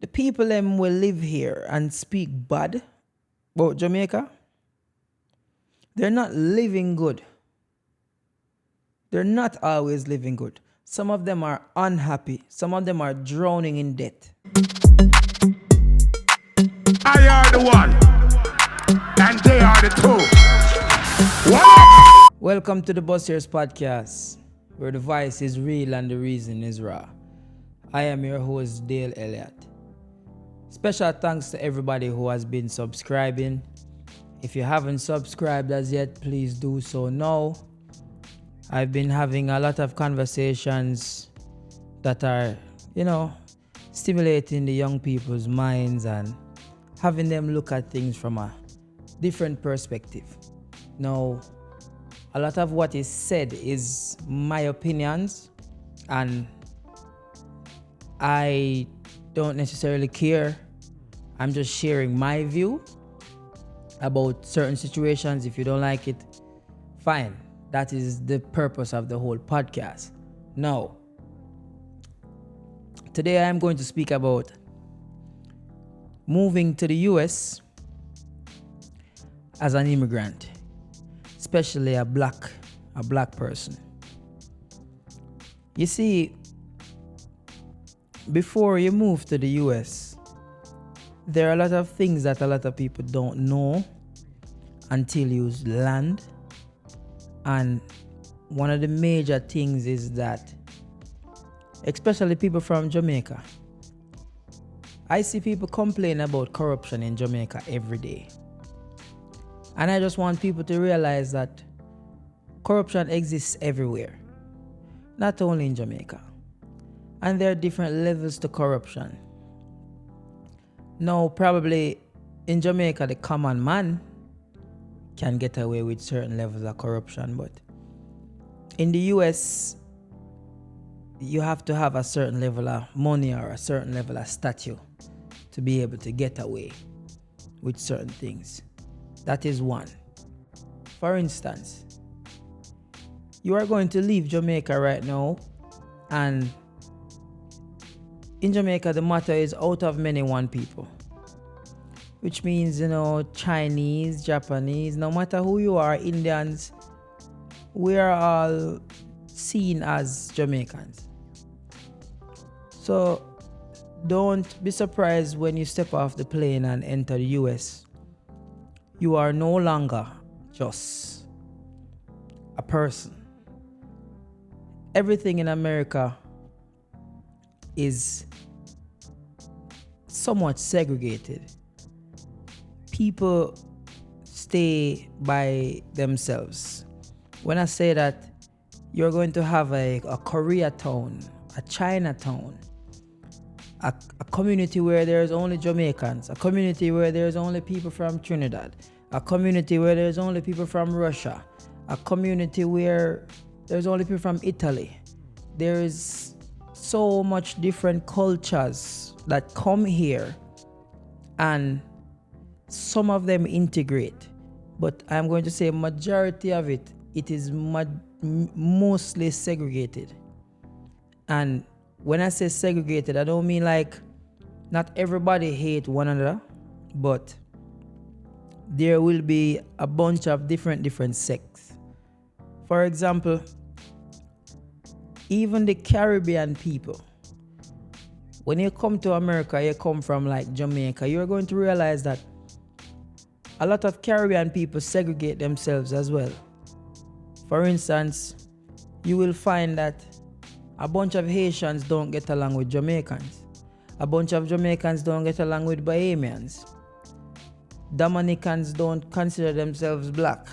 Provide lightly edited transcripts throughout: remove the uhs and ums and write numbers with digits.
The people them will live here and speak bad about Jamaica. They're not living good. They're not always living good. Some of them are unhappy. Some of them are drowning in debt. I are the one, and they are the two. What? Welcome to the Bussiers Podcast, where the voice is real and the reason is raw. I am your host, Dale Elliott. Special thanks to everybody who has been subscribing. If you haven't subscribed as yet, please do so now. I've been having a lot of conversations that are, stimulating the young people's minds and having them look at things from a different perspective. Now, a lot of what is said is my opinions, and I don't necessarily care. I'm just sharing my view about certain situations. If you don't like it, fine. That is the purpose of the whole podcast. Now, today I am going to speak about moving to the US as an immigrant, especially a black person. You see, before you move to the US, there are a lot of things that a lot of people don't know until you land. And one of the major things is that, especially people from Jamaica, I see people complain about corruption in Jamaica every day. And I just want people to realize that corruption exists everywhere, not only in Jamaica. And there are different levels to corruption. Now, probably in Jamaica, the common man can get away with certain levels of corruption, but in the US, you have to have a certain level of money or a certain level of stature to be able to get away with certain things. That is one. For instance, you are going to leave Jamaica right now, and in Jamaica, the motto is out of many, one people. Which means, Chinese, Japanese, no matter who you are, Indians, we are all seen as Jamaicans. So don't be surprised when you step off the plane and enter the US. You are no longer just a person. Everything in America is somewhat segregated. People stay by themselves. When I say that, you're going to have a Koreatown, a Chinatown, a community where there's only Jamaicans, a community where there's only people from Trinidad, a community where there's only people from Russia, a community where there's only people from Italy. There's so much different cultures that come here, and some of them integrate, but I'm going to say majority of it is mostly segregated. And when I say segregated, I don't mean like not everybody hate one another, but there will be a bunch of different sects. For example, even the Caribbean people, when you come to America, you come from like Jamaica, you're going to realize that a lot of Caribbean people segregate themselves as well. For instance, you will find that a bunch of Haitians don't get along with Jamaicans. A bunch of Jamaicans don't get along with Bahamians. Dominicans don't consider themselves black.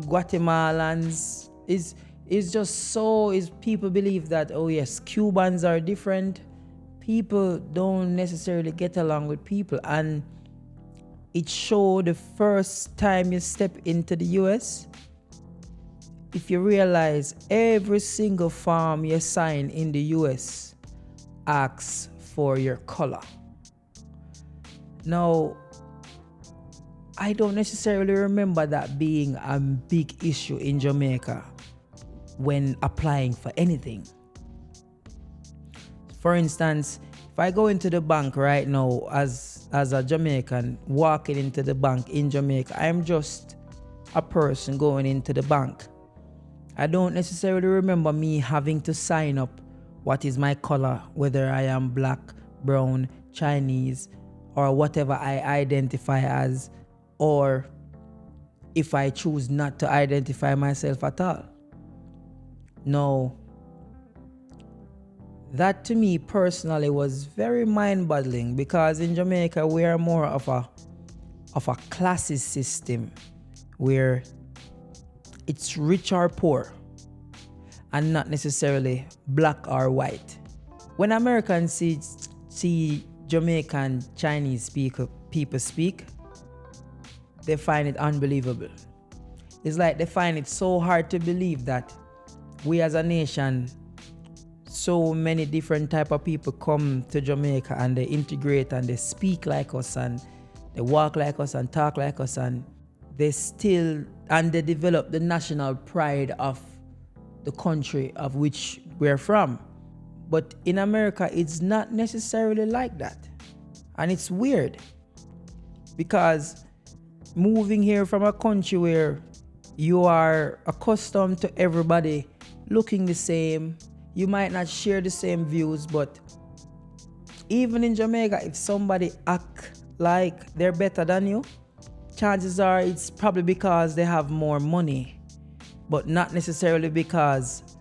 Guatemalans is just so, people believe that, oh yes, Cubans are different. People don't necessarily get along with people, and it showed the first time you step into the US. If you realize every single form you sign in the US asks for your color. Now, I don't necessarily remember that being a big issue in Jamaica when applying for anything. For instance, if I go into the bank right now as a Jamaican walking into the bank in Jamaica, I'm just a person going into the bank. I don't necessarily remember me having to sign up what is my color, whether I am black, brown, Chinese, or whatever I identify as, or if I choose not to identify myself at all. No. That to me personally was very mind-boggling, because in Jamaica we are more of a classist system where it's rich or poor and not necessarily black or white. When Americans see Jamaican Chinese people speak, they find it unbelievable. It's like they find it so hard to believe that we as a nation, so many different type of people come to Jamaica and they integrate and they speak like us and they walk like us and talk like us, and they develop the national pride of the country of which we're from. But in America, it's not necessarily like that. And it's weird, because moving here from a country where you are accustomed to everybody looking the same, you might not share the same views, but even in Jamaica, if somebody act like they're better than you, chances are it's probably because they have more money, but not necessarily because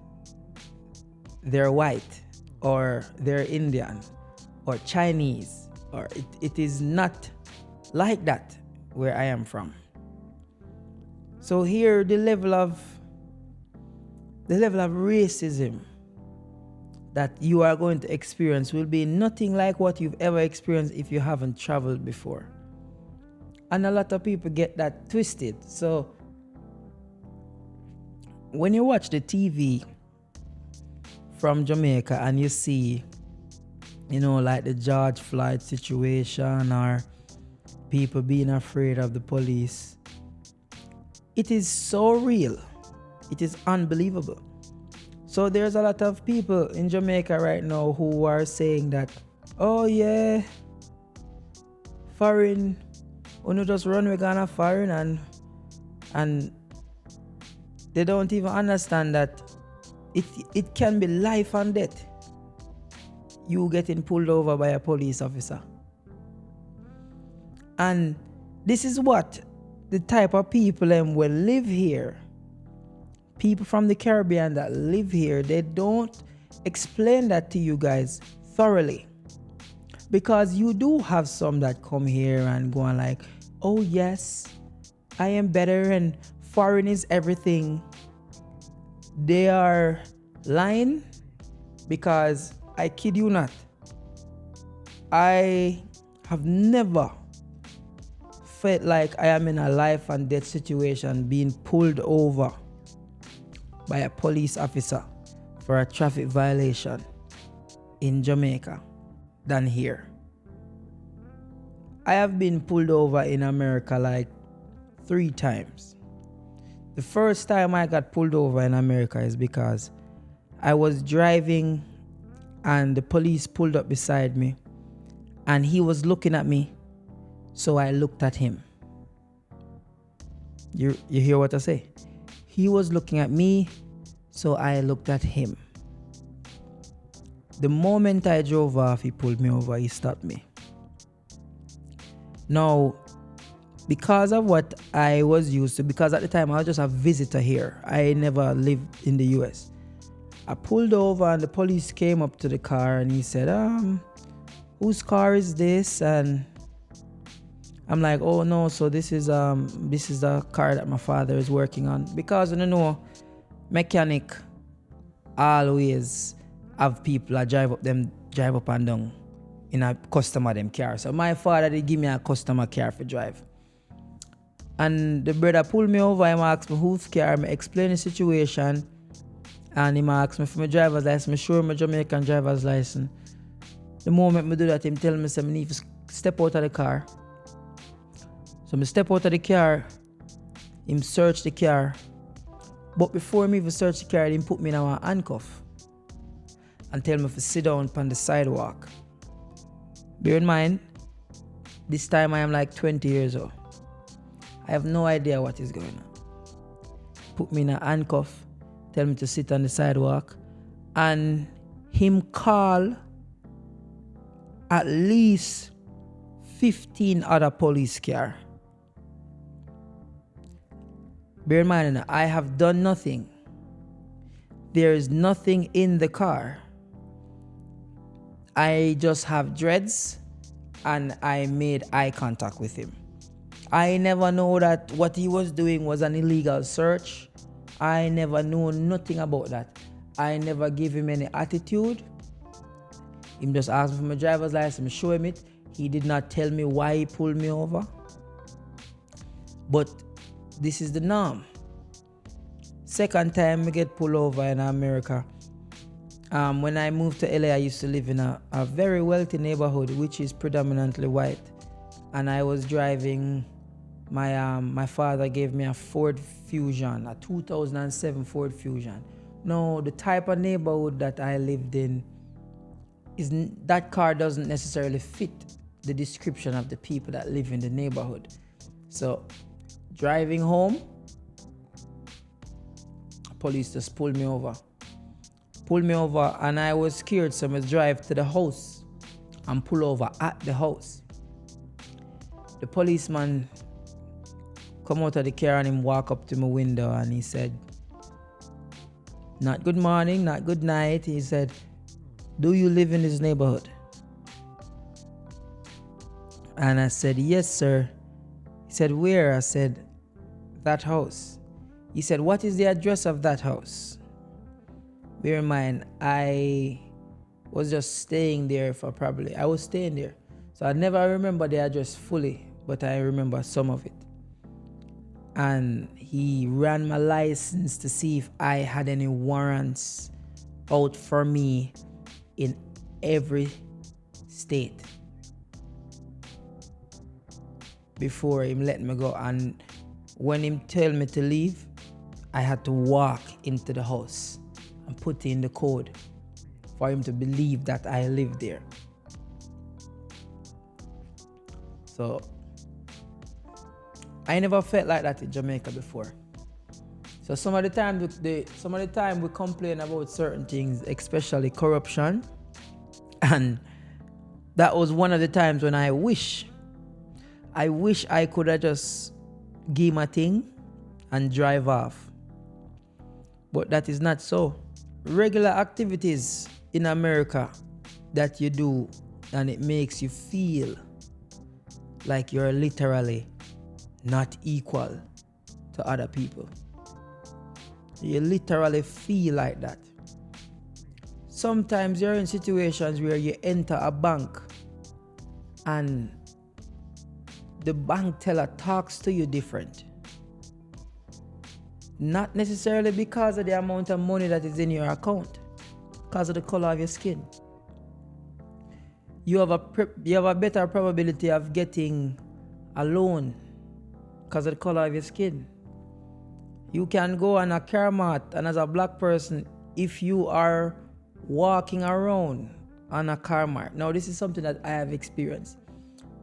they're white or they're Indian or Chinese, or it is not like that where I am from. So here the level of racism that you are going to experience will be nothing like what you've ever experienced if you haven't traveled before. And a lot of people get that twisted. So when you watch the TV from Jamaica and you see, like the George Floyd situation or people being afraid of the police, it is so real. It is unbelievable. So there's a lot of people in Jamaica right now who are saying that, oh yeah, foreign, just run, we're gonna foreign, and they don't even understand that it can be life and death. You getting pulled over by a police officer. And this is what the type of people will live here. People from the Caribbean that live here, they don't explain that to you guys thoroughly. Because you do have some that come here and go on like, oh yes, I am better and foreign is everything. They are lying, because I kid you not, I have never felt like I am in a life and death situation being pulled over by a police officer for a traffic violation in Jamaica than here. I have been pulled over in America like 3 times. The first time I got pulled over in America is because I was driving and the police pulled up beside me and he was looking at me, so I looked at him. You hear what I say? He was looking at me, so I looked at him. The moment I drove off, he pulled me over, he stopped me. Now, because of what I was used to, because at the time I was just a visitor here, I never lived in the US. I pulled over and the police came up to the car and he said, whose car is this? And I'm like, oh no, so this is the car that my father is working on. Because mechanic always have people that drive up and down in a customer them car. So my father did give me a customer car for drive. And the brother pulled me over, and asked me whose car, I explained the situation, and he asked me for my driver's license. I show him my Jamaican driver's license. The moment I do that, him tell me I need to step out of the car. So I step out of the car, him search the car. But before me even search the car, he put me in a handcuff. and tell me to sit down on the sidewalk. Bear in mind, this time I am like 20 years old. I have no idea what is going on. Put me in a handcuff, tell me to sit on the sidewalk, and him call at least 15 other police car. Bear in mind, I have done nothing. There is nothing in the car. I just have dreads and I made eye contact with him. I never know that what he was doing was an illegal search. I never knew nothing about that. I never gave him any attitude. He just asked me for my driver's license, show him it. He did not tell me why he pulled me over. But this is the norm. Second time I get pulled over in America. When I moved to LA, I used to live in a very wealthy neighborhood, which is predominantly white. And I was driving, my father gave me a Ford Fusion, a 2007 Ford Fusion. No, the type of neighborhood that I lived in, that car doesn't necessarily fit the description of the people that live in the neighborhood. So, driving home, police just pulled me over. And I was scared, so I drive to the house and pull over at the house. The policeman come out of the car and him walk up to my window and he said, "Not good morning, not good night." He said, "Do you live in this neighborhood?" And I said, "Yes, sir." He said, "Where?" I said, "That house." He said, "What is the address of that house?" Bear in mind, I was just staying there I was staying there. So I never remember the address fully, but I remember some of it. And he ran my license to see if I had any warrants out for me in every state before him let me go. And when him tell me to leave, I had to walk into the house and put in the code for him to believe that I lived there. So I never felt like that in Jamaica before. So some of the time we complain about certain things, especially corruption, and that was one of the times when I wish I could have just give my thing and drive off. But that is not so. Regular activities in America that you do, and it makes you feel like you're literally not equal to other people. You literally feel like that. Sometimes you're in situations where you enter a bank and the bank teller talks to you different. Not necessarily because of the amount of money that is in your account, because of the color of your skin. You have a better probability of getting a loan because of the color of your skin. You can go on a car mart, and as a black person, if you are walking around on a car mart, now this is something that I have experienced.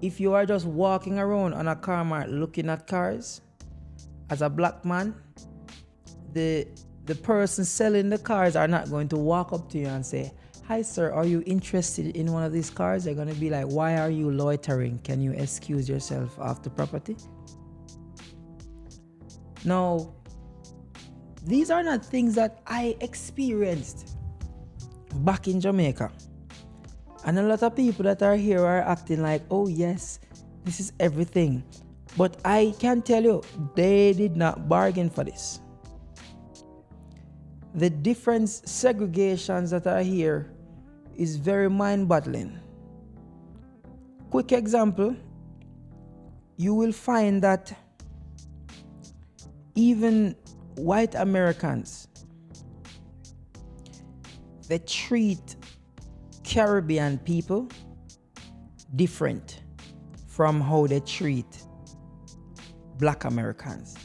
If you are just walking around on a car mart looking at cars, as a black man, the person selling the cars are not going to walk up to you and say, "Hi sir, are you interested in one of these cars?" They're going to be like, "Why are you loitering? Can you excuse yourself off the property?" Now, these are not things that I experienced back in Jamaica. And a lot of people that are here are acting like, "Oh yes, this is everything." But I can tell you, they did not bargain for this. The different segregations that are here is very mind-boggling. Quick example, you will find that even white Americans, they treat Caribbean people different from how they treat black Americans.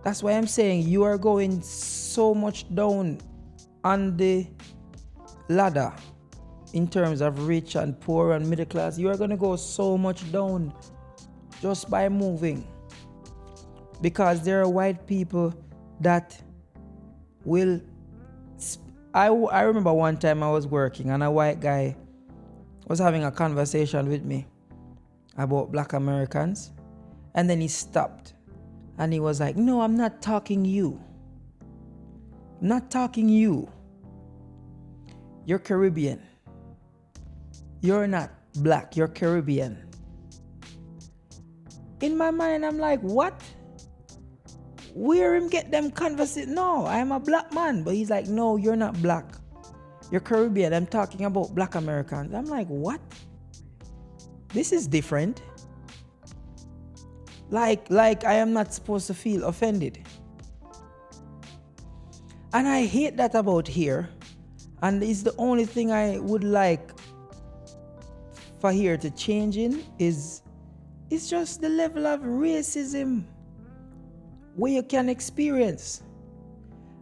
That's why I'm saying you are going so much down on the ladder in terms of rich and poor and middle class, you are going to go so much down just by moving. Because there are white people that will... I remember one time I was working and a white guy was having a conversation with me about black Americans, and then he stopped and he was like, no, I'm not talking you. I'm not talking you. You're Caribbean. You're not black, you're Caribbean. In my mind, I'm like, what? Where him get them conversation? No, I'm a black man. But he's like, no, you're not black. You're Caribbean. I'm talking about black Americans. I'm like, what? This is different. Like I am not supposed to feel offended. And I hate that about here. And it's the only thing I would like for here to change in is it's just the level of racism where you can experience,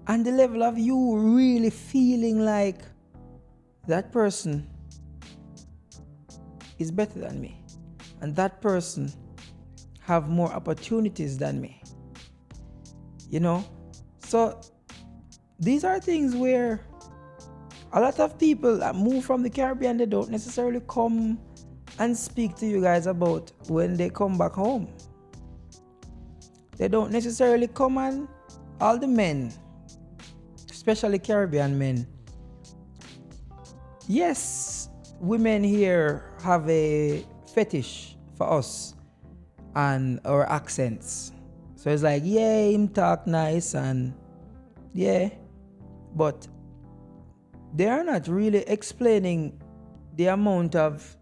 and the level of you really feeling like that person is better than me, and that person have more opportunities than me. You know? So these are things where a lot of people that move from the Caribbean, they don't necessarily come and speak to you guys about when they come back home. They don't necessarily come, and all the men, especially Caribbean men. Yes, women here have a fetish for us and our accents. So it's like, yeah, him talk nice and yeah, but they are not really explaining the amount of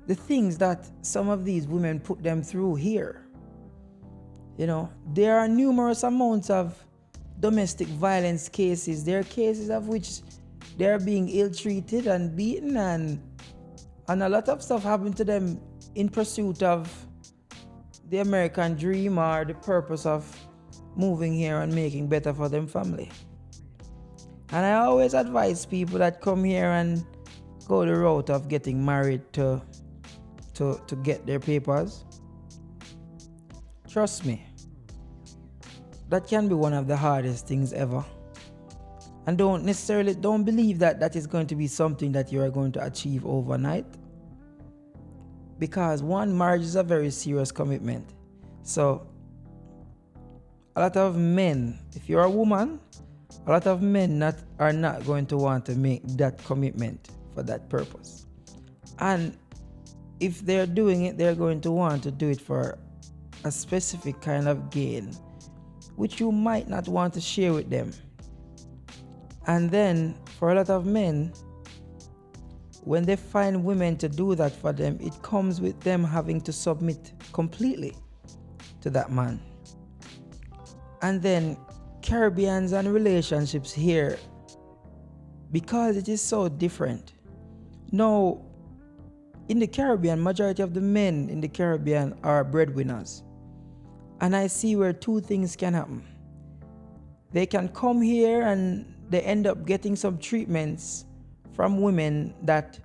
the things that some of these women put them through here. You know, there are numerous amounts of domestic violence cases. There are cases of which they are being ill-treated and beaten, and a lot of stuff happened to them in pursuit of the American dream or the purpose of moving here and making better for them family. And I always advise people that come here and go the route of getting married to get their papers. Trust me, that can be one of the hardest things ever. And don't believe that is going to be something that you are going to achieve overnight. Because one, marriage is a very serious commitment. So a lot of men, if you're a woman, a lot of men are not going to want to make that commitment for that purpose. And if they're doing it, they're going to want to do it for a specific kind of gain, which you might not want to share with them. And then for a lot of men, when they find women to do that for them, it comes with them having to submit completely to that man. And then Caribbeans and relationships here, because it is so different. Now, in the Caribbean, majority of the men in the Caribbean are breadwinners. And I see where two things can happen. They can come here and they end up getting some treatments from women that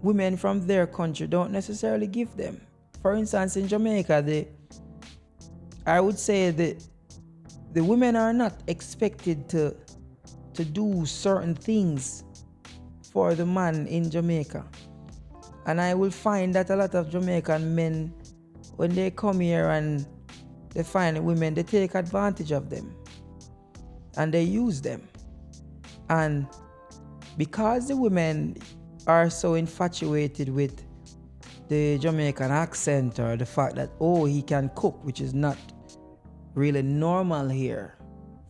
women from their country don't necessarily give them. For instance, in Jamaica, I would say that the women are not expected to do certain things for the man in Jamaica. And I will find that a lot of Jamaican men, when they come here and they find women, they take advantage of them and they use them. And because the women are so infatuated with the Jamaican accent or the fact that, oh, he can cook, which is not really normal here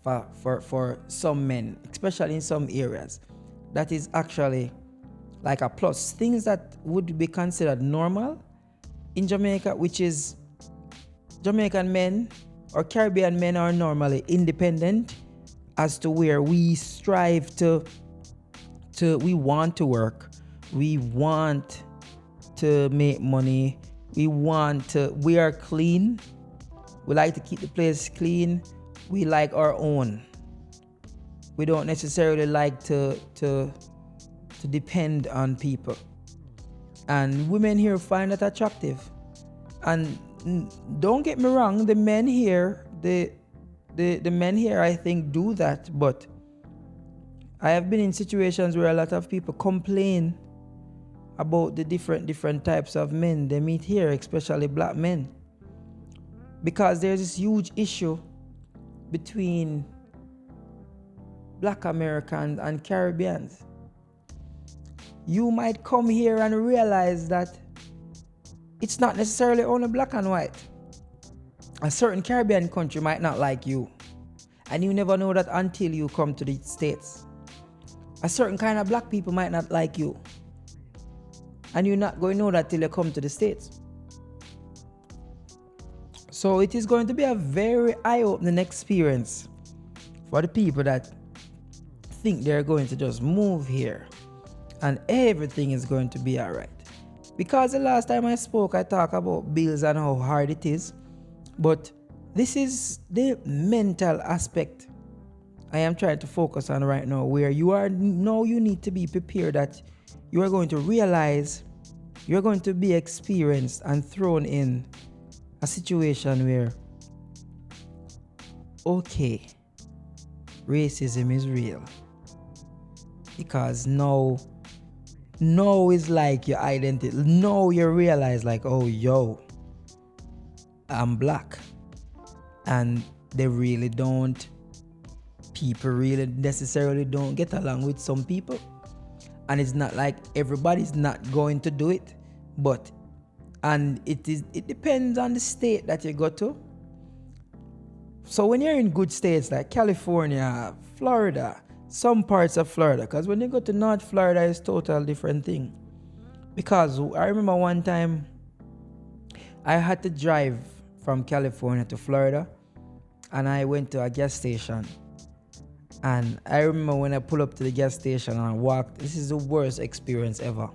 for some men, especially in some areas, that is actually like a plus. Things that would be considered normal in Jamaica, which is Jamaican men or Caribbean men are normally independent, as to where we strive to we want to work, we want to make money, we are clean, we like to keep the place clean, we like our own. We don't necessarily like to depend on people. And women here find that attractive. And don't get me wrong, the men here, the men here, I think, do that. But I have been in situations where a lot of people complain about the different types of men they meet here, especially black men. Because there's this huge issue between black Americans and Caribbeans. You might come here and realize that it's not necessarily only black and white. A certain Caribbean country might not like you, and you never know that until you come to the States. A certain kind of black people might not like you, and you're not going to know that till you come to the States. So it is going to be a very eye-opening experience for the people that think they're going to just move here and everything is going to be all right. Because the last time I spoke, I talked about bills and how hard it is. But this is the mental aspect I am trying to focus on right now, where you need to be prepared that you are going to realize you're going to be experienced and thrown in a situation where, okay, racism is real. Because now is like your identity. Now you realize like, oh, yo, I'm black. And people really necessarily don't get along with some people. And it's not like everybody's not going to do it. And it depends on the state that you go to. So when you're in good states like California, Florida, some parts of Florida, because when you go to North Florida, it's a total different thing. Because I remember one time I had to drive from California to Florida, and I went to a gas station. And I remember when I pulled up to the gas station and I walked, this is the worst experience ever.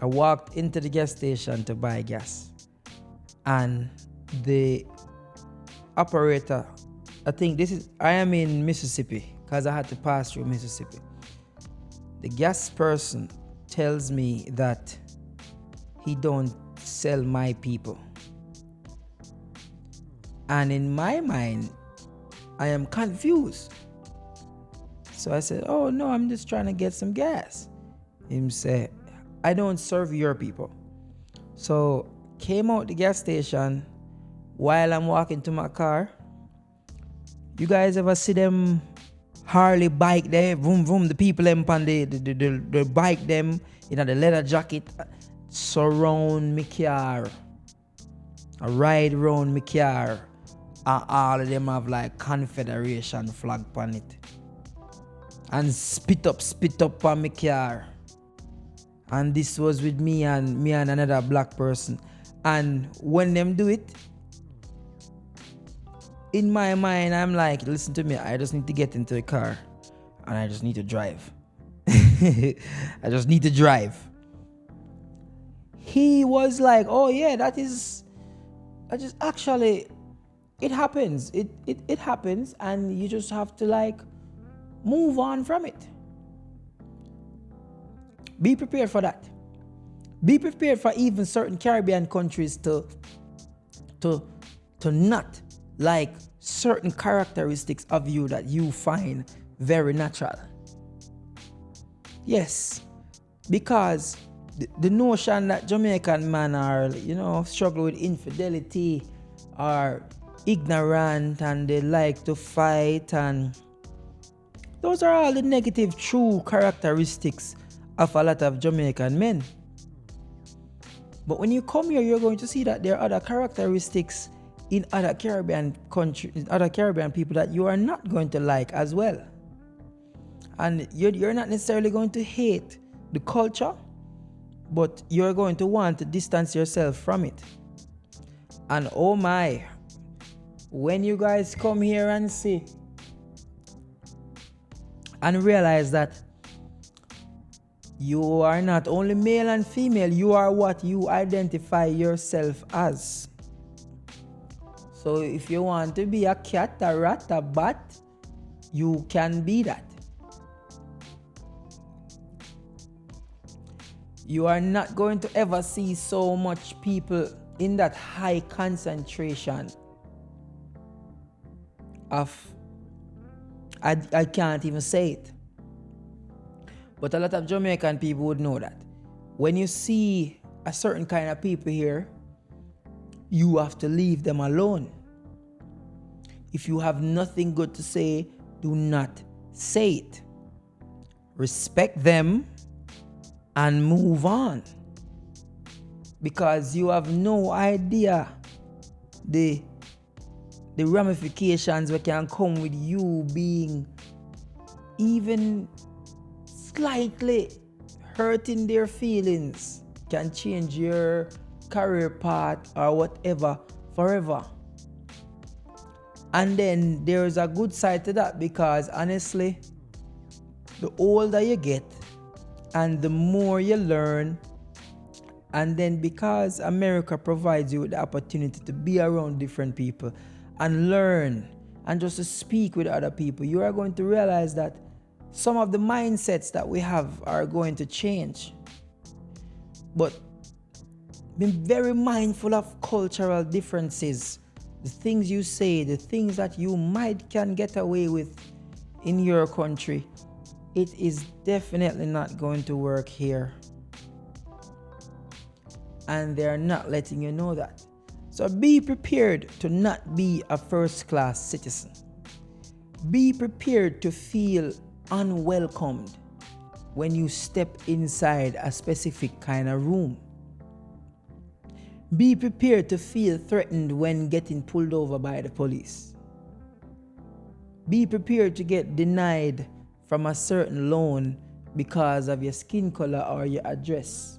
I walked into the gas station to buy gas, and the operator, I am in Mississippi, because I had to pass through Mississippi. The gas person tells me that he don't sell my people. And in my mind, I am confused. So I said, oh no, I'm just trying to get some gas. Him said, I don't serve your people. So came out the gas station while I'm walking to my car. You guys ever see them Harley bike there, vroom vroom, the people them on the bike them, the leather jacket, surround me car, a ride round me car, and all of them have like Confederation flag on it, and spit up on me car. And this was with me and another black person. And when them do it, in my mind, I'm like, listen to me, I just need to get into the car and I just need to drive. I just need to drive. He was like, oh yeah, actually, it happens. It happens, and you just have to like move on from it. Be prepared for that. Be prepared for even certain Caribbean countries to not like certain characteristics of you that you find very natural. Yes, because the notion that Jamaican men are, struggle with infidelity, are ignorant, and they like to fight, and those are all the negative true characteristics of a lot of Jamaican men. But when you come here, you're going to see that there are other characteristics in other Caribbean countries, in other Caribbean people that you are not going to like as well. And you're not necessarily going to hate the culture, but you're going to want to distance yourself from it. And oh my, when you guys come here and see and realize that you are not only male and female, you are what you identify yourself as. So if you want to be a cat, a rat, a bat, you can be that. You are not going to ever see so much people in that high concentration of, I can't even say it, but a lot of Jamaican people would know that. When you see a certain kind of people here, you have to leave them alone. If you have nothing good to say, do not say it. Respect them and move on. Because you have no idea the ramifications that can come with you being even slightly hurting their feelings. Can change your career path or whatever forever. And then there's a good side to that, because honestly, the older you get and the more you learn, and then because America provides you with the opportunity to be around different people and learn and just to speak with other people, you are going to realize that some of the mindsets that we have are going to change. But be very mindful of cultural differences. The things you say, the things that you can get away with in your country, it is definitely not going to work here. And they're not letting you know that. So be prepared to not be a first-class citizen. Be prepared to feel unwelcomed when you step inside a specific kind of room. Be prepared to feel threatened when getting pulled over by the police. Be prepared to get denied from a certain loan because of your skin color or your address.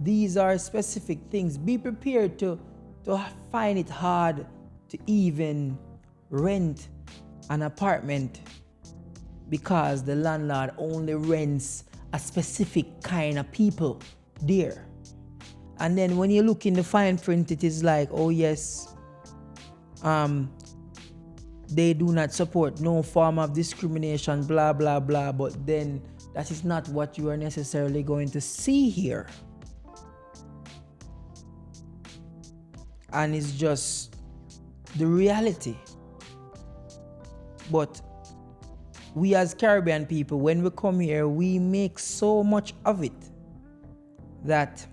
These are specific things. Be prepared to find it hard to even rent an apartment because the landlord only rents a specific kind of people there. And then when you look in the fine print, it is like, oh yes, they do not support no form of discrimination, blah, blah, blah. But then that is not what you are necessarily going to see here. And it's just the reality. But we as Caribbean people, when we come here, we make so much of it that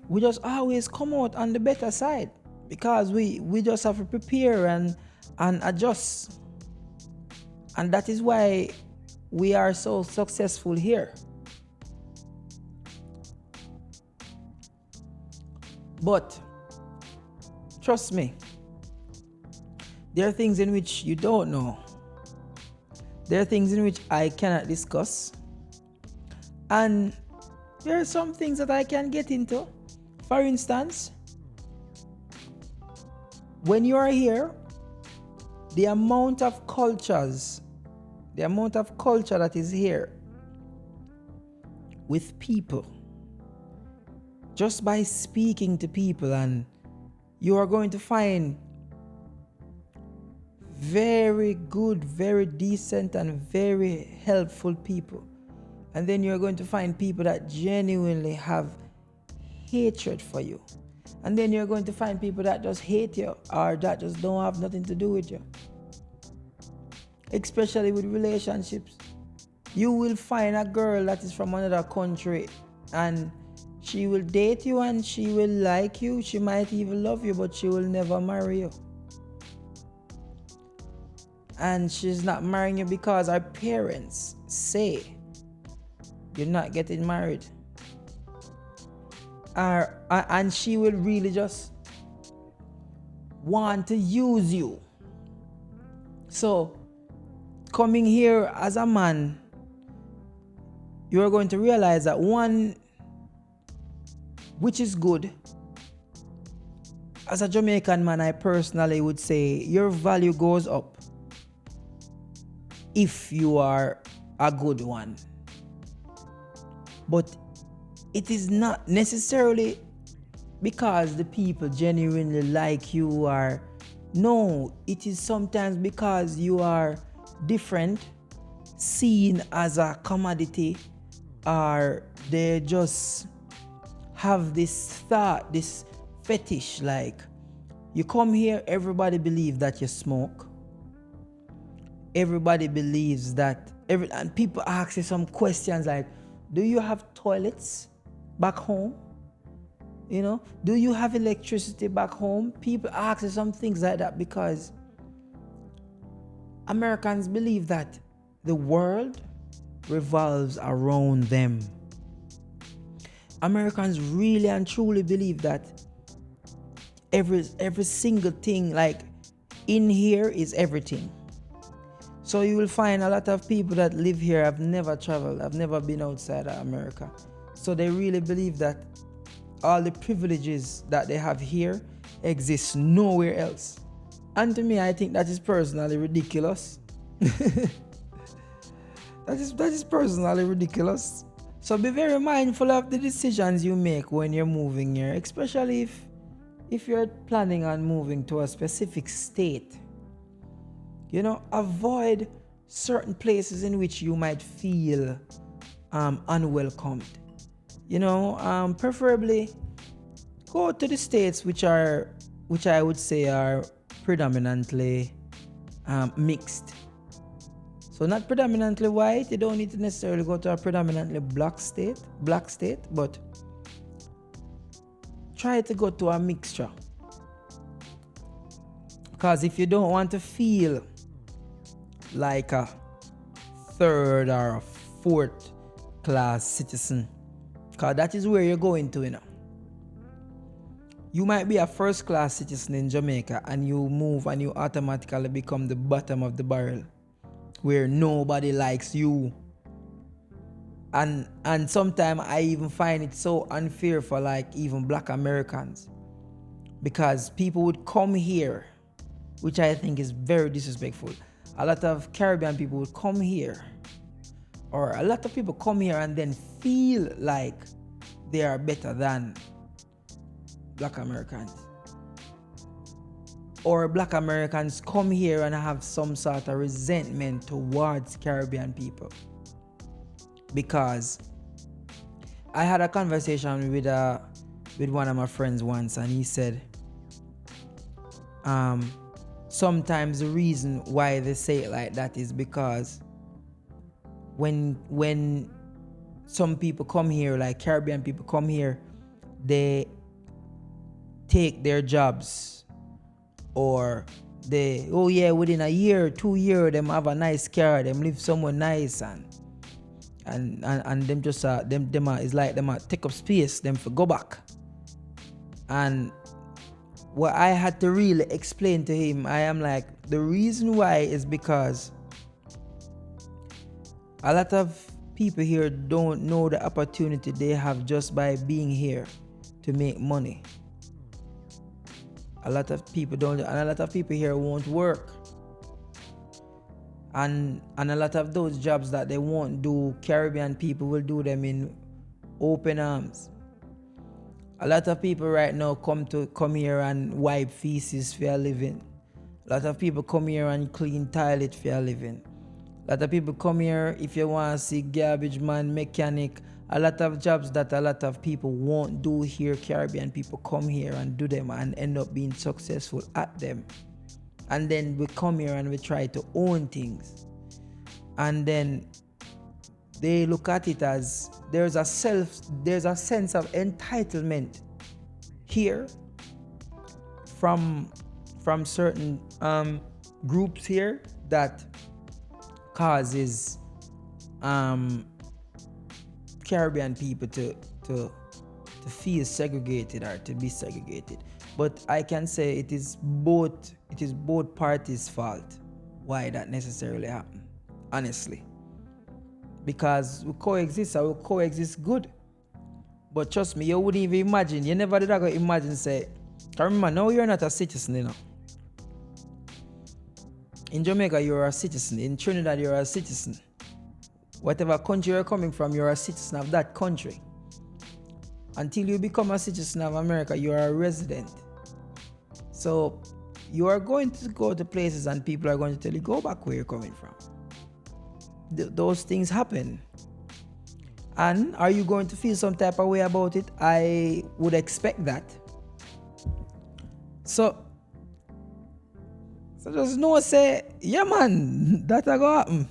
we just always come out on the better side, because we just have to prepare and adjust. And that is why we are so successful here. But trust me, there are things in which you don't know. There are things in which I cannot discuss. And there are some things that I can get into. For instance, when you are here, the amount of culture that is here with people, just by speaking to people, and you are going to find very good, very decent, and very helpful people. And then you're going to find people that genuinely have hatred for you. And then you're going to find people that just hate you or that just don't have nothing to do with you. Especially with relationships. You will find a girl that is from another country and she will date you and she will like you. She might even love you, but she will never marry you. And she's not marrying you because her parents say you're not getting married. And she will really just want to use you. So, coming here as a man, you're going to realize that one, which is good, as a Jamaican man, I personally would say your value goes up if you are a good one. But it is not necessarily because the people genuinely like you or No, it is sometimes because you are different, seen as a commodity, or they just have this thought, this fetish, like you come here, everybody believes that you smoke. Everybody believes that and people ask you some questions like, do you have toilets back home? You know, do you have electricity back home? People ask you some things like that because Americans believe that the world revolves around them. Americans really and truly believe that every single thing, like in here, is everything. So you will find a lot of people that live here have never traveled, have never been outside of America. So they really believe that all the privileges that they have here exist nowhere else. And to me, I think that is personally ridiculous. that is personally ridiculous. So be very mindful of the decisions you make when you're moving here, especially if you're planning on moving to a specific state. You know, avoid certain places in which you might feel unwelcomed. You know, preferably go to the states which I would say are predominantly mixed. So not predominantly white. You don't need to necessarily go to a predominantly black state, but try to go to a mixture. Because if you don't want to feel like a third or a fourth class citizen, because that is where you're going to, you know. You might be a first class citizen in Jamaica and you move and you automatically become the bottom of the barrel, where nobody likes you. And sometimes I even find it so unfair for like even black Americans, because people would come here, which I think is very disrespectful. A lot of Caribbean people would come here, or a lot of people come here and then feel like they are better than black Americans. Or black Americans come here and have some sort of resentment towards Caribbean people. Because I had a conversation with one of my friends once, and he said, sometimes the reason why they say it like that is because when some people come here, like Caribbean people come here, they take their jobs, or they, oh yeah, within a year, 2 years, them have a nice car, them live somewhere nice, and them just them it's like them take up space, them for go back. And what I had to really explain to him, I am like, the reason why is because a lot of people here don't know the opportunity they have just by being here to make money. A lot of people don't, and a lot of people here won't work. And a lot of those jobs that they won't do, Caribbean people will do them in open arms. A lot of people right now come here and wipe feces for a living. A lot of people come here and clean toilet for a living. A lot of people come here if you want to see garbage man, mechanic. A lot of jobs that a lot of people won't do here, Caribbean people come here and do them and end up being successful at them. And then we come here and we try to own things. And then they look at it as there's a sense of entitlement here from certain groups here that causes Caribbean people to feel segregated or to be segregated. But I can say it is both parties' fault why that necessarily happened, honestly. Because we coexist good. But trust me, you wouldn't even imagine, you never did ever imagine say, remember, now you're not a citizen, you know. In Jamaica, you're a citizen. In Trinidad, you're a citizen. Whatever country you're coming from, you're a citizen of that country. Until you become a citizen of America, you're a resident. So you are going to go to places and people are going to tell you, go back where you're coming from. Those things happen. And are you going to feel some type of way about it? I would expect that. So just know, say, yeah man, that a go happen.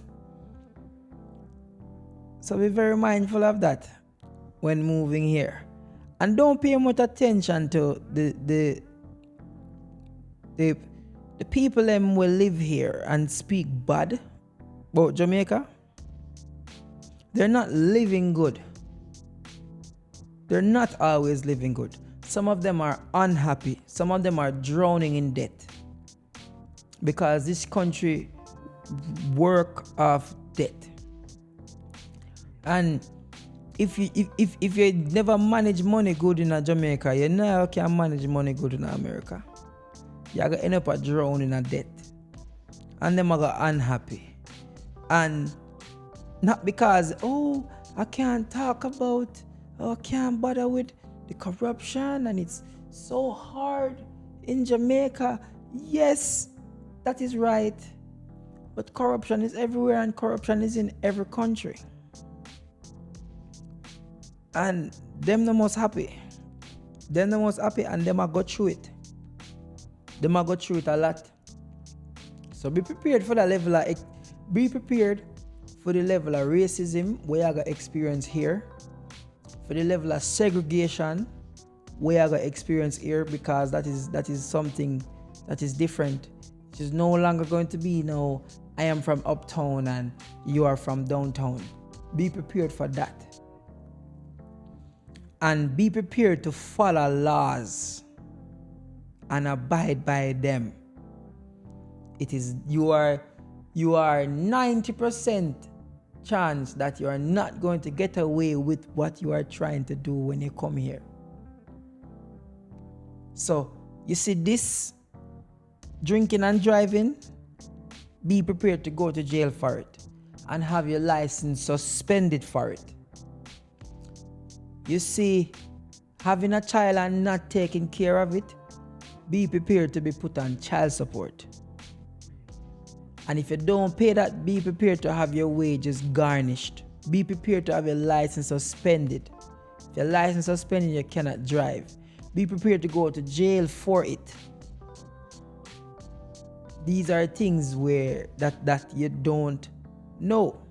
So be very mindful of that when moving here. And don't pay much attention to the people them will live here and speak bad about Jamaica. They're not living good. They're not always living good. Some of them are unhappy. Some of them are drowning in debt. Because this country work off debt. And if you never manage money good in Jamaica, you never can manage money good in America. You're going to end up drowning in debt. And them are going unhappy. And not because, I can't talk about, I can't bother with the corruption and it's so hard in Jamaica. Yes, that is right. But corruption is everywhere and corruption is in every country. And them the most happy. Them the most happy and them are go through it. Them are go through it a lot. So be prepared for the level of racism we are going to experience here. For the level of segregation we are going to experience here, because that is something that is different. It is no longer going to be, I am from uptown and you are from downtown. Be prepared for that. And be prepared to follow laws and abide by them. It is you are 90% chance that you are not going to get away with what you are trying to do when you come here. So you see this drinking and driving, be prepared to go to jail for it and have your license suspended for it. You see, having a child and not taking care of it, be prepared to be put on child support. And if you don't pay that, be prepared to have your wages garnished. Be prepared to have your license suspended. If your license is suspended, you cannot drive. Be prepared to go to jail for it. These are things where that you don't know.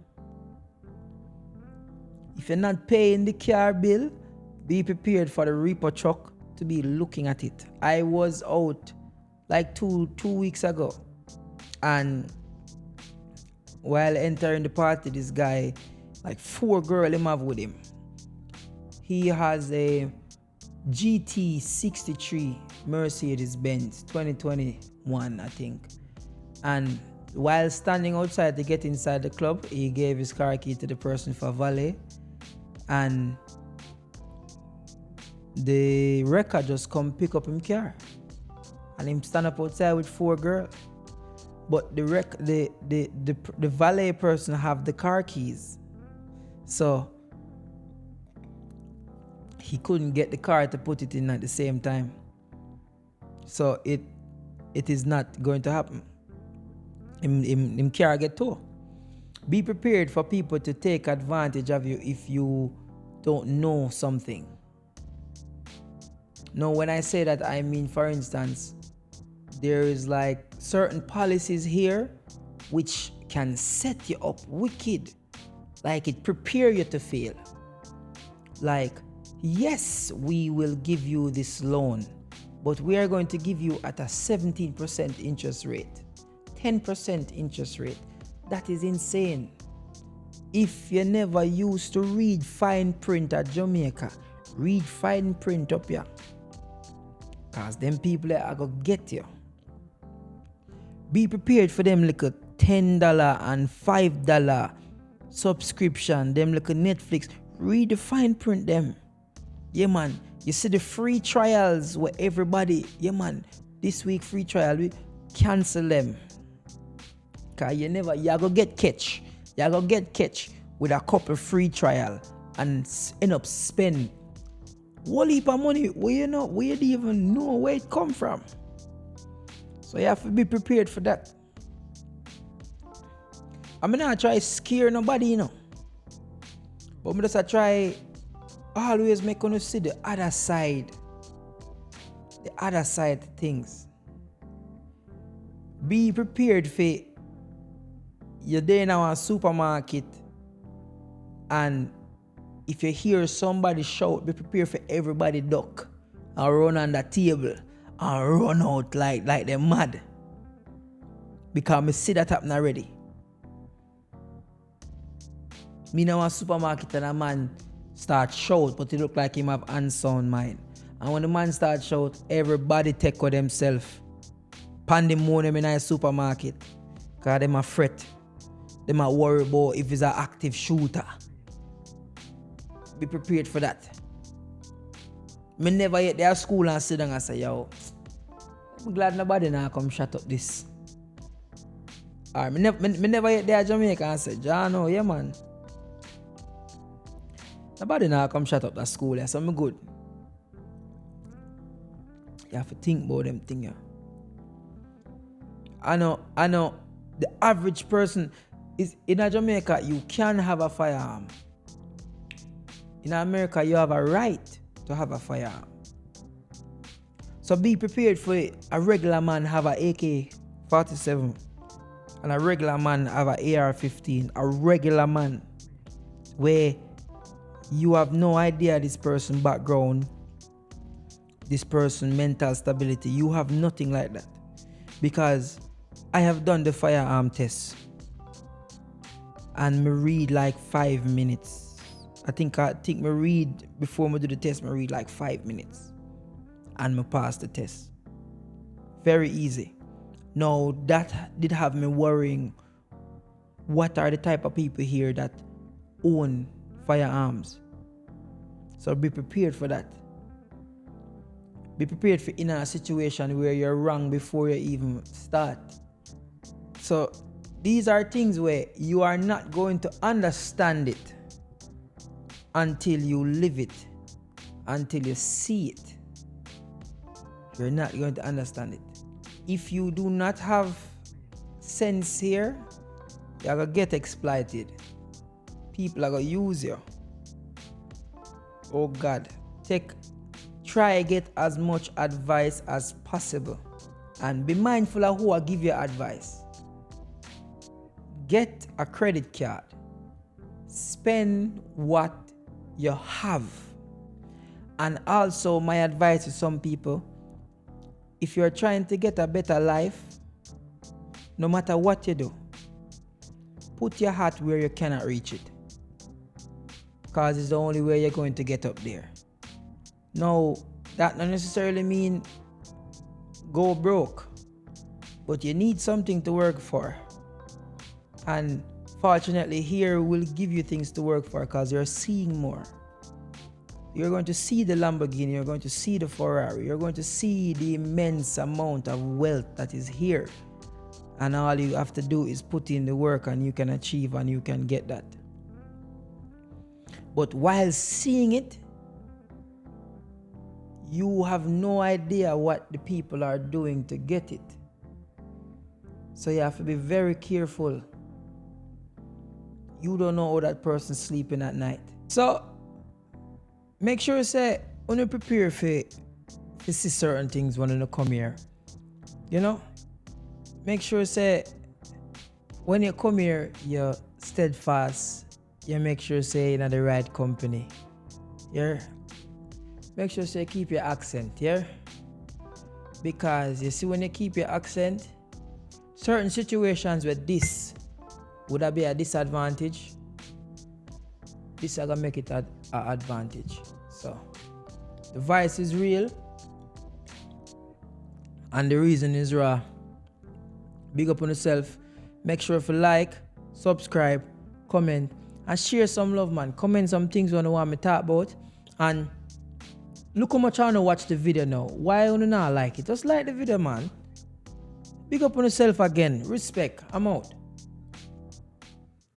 If you're not paying the car bill, be prepared for the repo truck to be looking at it. I was out like two weeks ago, and while entering the party, this guy, like 4 girls him have with him. He has a GT63 Mercedes-Benz 2021, I think. And while standing outside to get inside the club, he gave his car key to the person for valet. And the wrecker just come pick up him car. And him stand up outside with 4 girls. But the valet person have the car keys. So he couldn't get the car to put it in at the same time. So it is not going to happen. Him car get towed. Be prepared for people to take advantage of you if you don't know something. Now, when I say that, I mean, for instance, there is like certain policies here which can set you up wicked. Like it prepare you to fail. Like, yes, we will give you this loan, but we are going to give you at a 17% interest rate, 10% interest rate. That is insane. If you never used to read fine print at Jamaica, read fine print up here. Because them people are going to get you. Be prepared for them like a $10 and $5 subscription, them like a Netflix. Read the fine print them. Yeah, man. You see the free trials where everybody, yeah, man, this week free trial, we cancel them. Because you're going to get catch. You're going to get catch with a couple free trial and end up spend whole heap of money where you don't even know where it come from. So you have to be prepared for that. I'm not try scare nobody, you know. But I'm just try always make you see the other side. The other side of things. Be prepared for you're there in our supermarket and if you hear somebody shout, be prepared for everybody duck and run on the table and run out like they're mad. Because I see that happen already. Me in a supermarket and a man start shout, but it look like him have unsound mind. And when the man start shout, everybody take with themselves. Pandemonium in a supermarket. Because them a fret. Them a worry about if it's an active shooter. Be prepared for that. Me never yet there at school and sit down and say, yo, I'm glad nobody now come shut up this. Or me never yet there at Jamaica and say, John, oh yeah man. Nobody now come shut up that school, so I'm good. You have to think about them things. Yeah. I know the average person is in Jamaica, you can have a firearm. In America, you have a right to have a firearm. So be prepared for it. A regular man have an AK-47 and a regular man have an AR-15. A regular man where you have no idea this person's background, this person's mental stability. You have nothing like that. Because I have done the firearm test and me read like 5 minutes. I think me read, before me do the test, me read like 5 minutes. And me pass the test. Very easy. Now that did have me worrying, what are the type of people here that own firearms? So be prepared for that. Be prepared for in a situation where you're wrong before you even start. So these are things where you are not going to understand it until you live it, until you see it. You're not going to understand it. If you do not have sense here, you're going to get exploited. People are going to use you. Oh God, try to get as much advice as possible. And be mindful of who I give you advice. Get a credit card. Spend what you have. And also my advice to some people, if you're trying to get a better life, no matter what you do, put your heart where you cannot reach it. Because it's the only way you're going to get up there. Now, that not necessarily mean go broke, but you need something to work for. And fortunately, here will give you things to work for because you're seeing more. You're going to see the Lamborghini, you're going to see the Ferrari, you're going to see the immense amount of wealth that is here. And all you have to do is put in the work and you can achieve and you can get that. But while seeing it, you have no idea what the people are doing to get it. So you have to be very careful. You don't know how that person's sleeping at night. So make sure when you prepare for see certain things when you come here. You know? Make sure when you come here, you're steadfast. You make sure you're in the right company. Yeah? Make sure you keep your accent, yeah? Because you see, when you keep your accent, certain situations where this would that be a disadvantage, this is gonna make it an advantage. So the vice is real and the reason is raw. Big up on yourself. Make sure to like, subscribe, comment, and share some love, man. Comment some things you want me to talk about. And look how much I want to watch the video now. Why you not like it? Just like the video, man. Big up on yourself again. Respect. I'm out.